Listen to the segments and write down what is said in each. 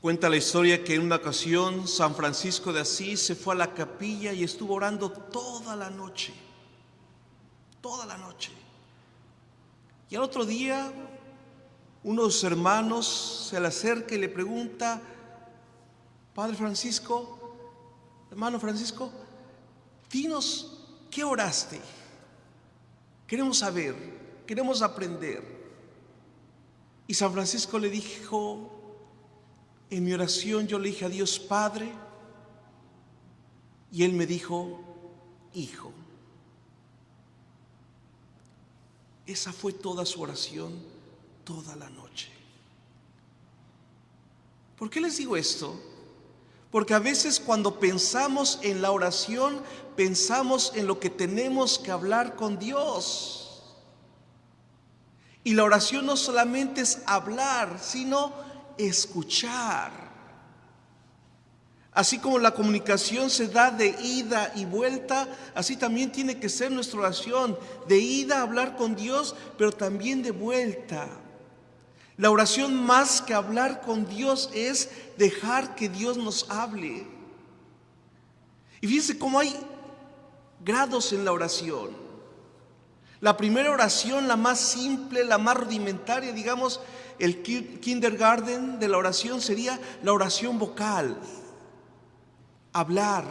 Cuenta la historia que en una ocasión San Francisco de Asís se fue a la capilla y estuvo orando toda la noche. Toda la noche. Y al otro día, uno de sus hermanos se le acerca y le pregunta: Padre Francisco, hermano Francisco, dinos, ¿qué oraste? Queremos saber, queremos aprender. Y San Francisco le dijo: en mi oración yo le dije a Dios Padre, y Él me dijo Hijo. Esa fue toda su oración, toda la noche. ¿Por qué les digo esto? Porque a veces cuando pensamos en la oración, pensamos en lo que tenemos que hablar con Dios. Y la oración no solamente es hablar, sino escuchar. Así como la comunicación se da de ida y vuelta, así también tiene que ser nuestra oración, de ida a hablar con Dios, pero también de vuelta. La oración, más que hablar con Dios, es dejar que Dios nos hable. Y fíjense cómo hay grados en la oración. La primera oración, la más simple, la más rudimentaria, digamos, el kindergarten de la oración sería la oración vocal. Hablar,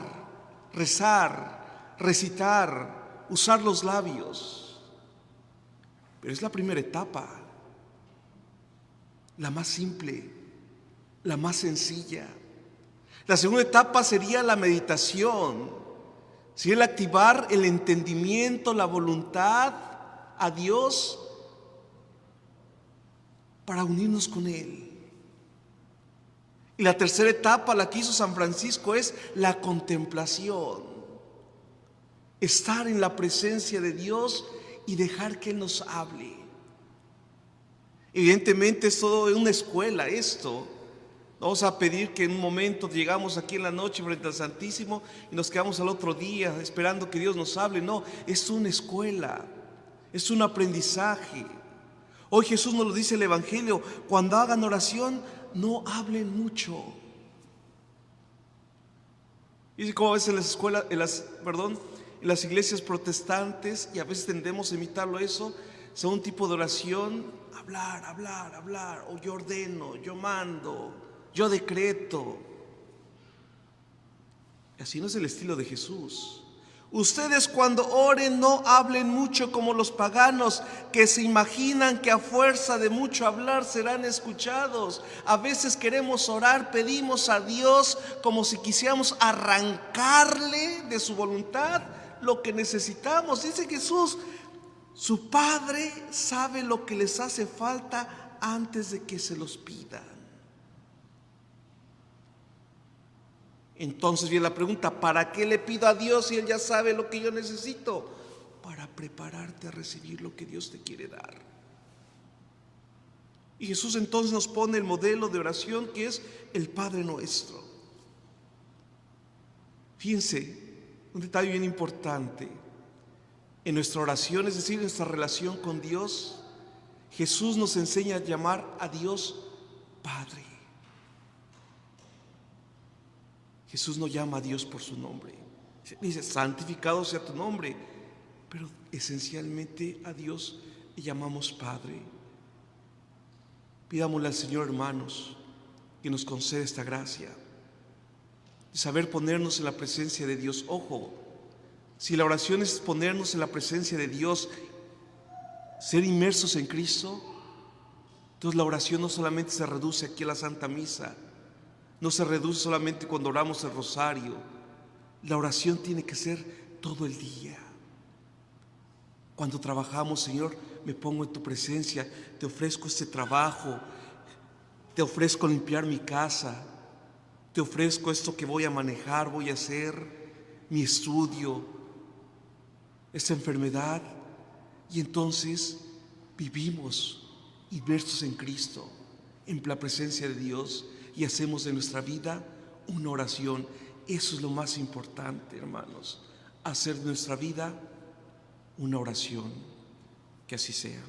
rezar, recitar, usar los labios. Pero es la primera etapa, la más simple, la más sencilla. La segunda etapa sería la meditación, sería el activar el entendimiento, la voluntad a Dios para unirnos con Él. Y la tercera etapa, la que hizo San Francisco, es la contemplación. Estar en la presencia de Dios y dejar que Él nos hable. Evidentemente es todo una escuela esto. Vamos a pedir que en un momento llegamos aquí en la noche frente al Santísimo y nos quedamos al otro día esperando que Dios nos hable. No, es una escuela, es un aprendizaje. Hoy Jesús nos lo dice el Evangelio: cuando hagan oración, no hablen mucho. Y como a veces en las escuelas, en las iglesias protestantes, y a veces tendemos a imitarlo eso, son un tipo de oración: hablar, hablar, hablar, o yo ordeno, yo mando, yo decreto. Y así no es el estilo de Jesús. Ustedes cuando oren no hablen mucho como los paganos, que se imaginan que a fuerza de mucho hablar serán escuchados. A veces queremos orar, pedimos a Dios como si quisiéramos arrancarle de su voluntad lo que necesitamos. Dice Jesús: su Padre sabe lo que les hace falta antes de que se los pidan. Entonces viene la pregunta: ¿para qué le pido a Dios si Él ya sabe lo que yo necesito? Para prepararte a recibir lo que Dios te quiere dar. Y Jesús entonces nos pone el modelo de oración, que es el Padre Nuestro. Fíjense, un detalle bien importante. En nuestra oración, es decir, en nuestra relación con Dios, Jesús nos enseña a llamar a Dios Padre. Jesús no llama a Dios por su nombre. Dice: santificado sea tu nombre. Pero esencialmente a Dios le llamamos Padre. Pidámosle al Señor, hermanos, que nos conceda esta gracia de saber ponernos en la presencia de Dios. Ojo, si la oración es ponernos en la presencia de Dios, ser inmersos en Cristo, entonces la oración no solamente se reduce aquí a la Santa Misa, no se reduce solamente cuando oramos el rosario. La oración tiene que ser todo el día. Cuando trabajamos: Señor, me pongo en tu presencia, te ofrezco este trabajo, te ofrezco limpiar mi casa, te ofrezco esto que voy a manejar, voy a hacer, mi estudio, esta enfermedad. Y entonces vivimos inmersos en Cristo, en la presencia de Dios, y hacemos de nuestra vida una oración. Eso es lo más importante, hermanos, hacer de nuestra vida una oración. Que así sea.